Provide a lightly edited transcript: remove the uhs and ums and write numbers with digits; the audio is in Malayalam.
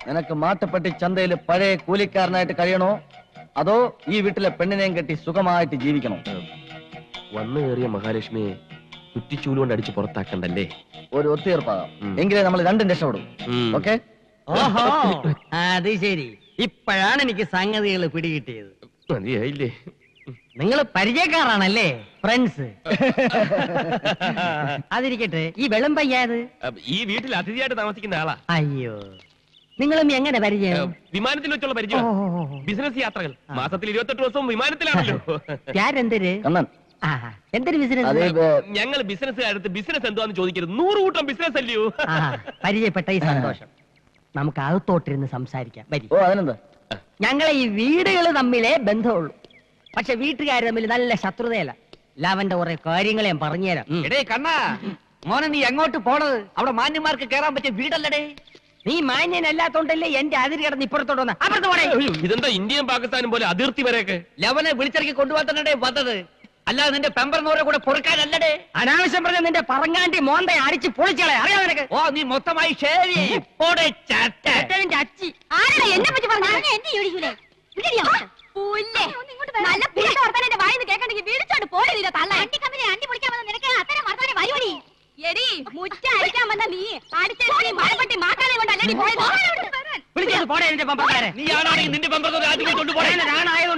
നിനക്ക് മാട്ടുപ്പെട്ടി ചന്തയിൽ പഴയ കൂലിക്കാരനായിട്ട് കഴിയണോ അതോ ഈ വീട്ടിലെ പെണ്ണിനെയും കെട്ടി സുഖമായിട്ട് ജീവിക്കണോ? വന്നു കയറിയ മഹാലക്ഷ്മിയെ കുറ്റിച്ചൂലുകൊണ്ട് അടിച്ച് പുറത്താക്കണ്ടല്ലേ? ഒരു ഒത്തുതീർപ്പാകാം, എങ്കിലേ നമ്മൾ രണ്ടും രക്ഷപ്പെടും. ഓക്കെ? ഓഹോ, അത് ശരി. ഇപ്പോഴാണ് എനിക്ക് സംഗതികൾ പിടികിട്ടിയത്. മതിയായില്ലേ? നിങ്ങൾ പരിചയക്കാരാണല്ലേ, ഫ്രണ്ട്സ്? അതിരിക്കട്ടെ, ഈ വെള്ളം പയ്യാത് ഈ വീട്ടിൽ അതിഥിയായിട്ട് താമസിക്കുന്ന ആളാ. അയ്യോ, നിങ്ങളും എങ്ങനെ പരിചയം? വിമാനത്തിൽ വെച്ചുള്ള പരിചയം. ബിസിനസ് യാത്രകൾ മാസത്തിൽ 28 ദിവസവും വിമാനത്തിലാണല്ലോ. എന്തൊരു കണ്ണൻ, എന്തൊരു ബിസിനസ്? ഞങ്ങൾ ബിസിനസ്സുകാരത്ത് ബിസിനസ് എന്താന്ന് ചോദിക്കരുത്. 100 കൂട്ടം ബിസിനസ് അല്ലയോ? പരിചയപ്പെട്ട ഈ സന്തോഷം. നമുക്ക് അകത്തോട്ടിരുന്ന് സംസാരിക്കാം. വരി. ഓ അതിനെന്താ, ഞങ്ങളെ ഈ വീടുകൾ തമ്മിലേ ബന്ധമുള്ളൂ. പക്ഷെ വീട്ടുകാർ തമ്മിൽ നല്ല ശത്രുതയല്ല. ലാവന്റെ കുറെ കാര്യങ്ങൾ ഞാൻ പറഞ്ഞുതരാം. എടേ കണ്ണാ, മോനെ നീ എങ്ങോട്ട് പോണത്? അവിടെ മാന്യന്മാർക്ക് കേറാൻ പറ്റിയ വീടല്ലടേ. നീ മാന്യനല്ലാത്തോണ്ടല്ലേ എന്റെ അതിര് കിടന്ന് ഇപ്പുറത്തോട്ട് വന്ന. അപ്പുറത്ത് പോടേ. ഇതെന്താ ഇന്ത്യയും പാകിസ്ഥാനും പോലെ അതിർത്തി വരെയൊക്കെ? ലവനെ വിളിച്ചിറക്കി കൊണ്ടുപോകാൻ തന്നെ വന്നത്, അല്ലാതെ നിന്റെ പെമ്പറിനോരെ കൂടെ പൊറുക്കാനല്ലടേ. അനാവശ്യം പറഞ്ഞ നിന്റെ പറങ്ങാണ്ടി മോന്തെ അടിച്ച് പൊളിച്ചളെ. അറിയാം നിനക്ക്? ഓ, നീ മൊത്തമായി ഷേവ് ചെയ്യ്. പോടെ ചത്ത. അച്ചി എന്നെ പറ്റി പറഞ്ഞു എന്നെ ചോദിക്കൂലേ? നല്ല പുളിച്ച വർത്താനം വായിന്ന് കേൾക്കണ്ടെങ്കിൽ വിളിച്ചോണ്ട് പോയില്ല. തള്ള അണ്ടി കമ്പനി അണ്ടി പൊളിക്കാൻ വന്ന നിനക്ക് അത്തരം വർത്താനം വരുവടി. എടി മുറ്റ അടിക്കാൻ വന്ന നീ അടിച്ചടി മഴപ്പെട്ടി മാറ്റാനെ കൊണ്ടല്ലേ പോയത്? വിളിച്ചോണ്ട് പോടേ എന്റെ പമ്പക്കാരെ. നീ ആണെങ്കിൽ നിന്റെ പെമ്പറിനോരെ ആദ്യം കൊണ്ടുപോകണം. ഞാനായതുകൊണ്ട്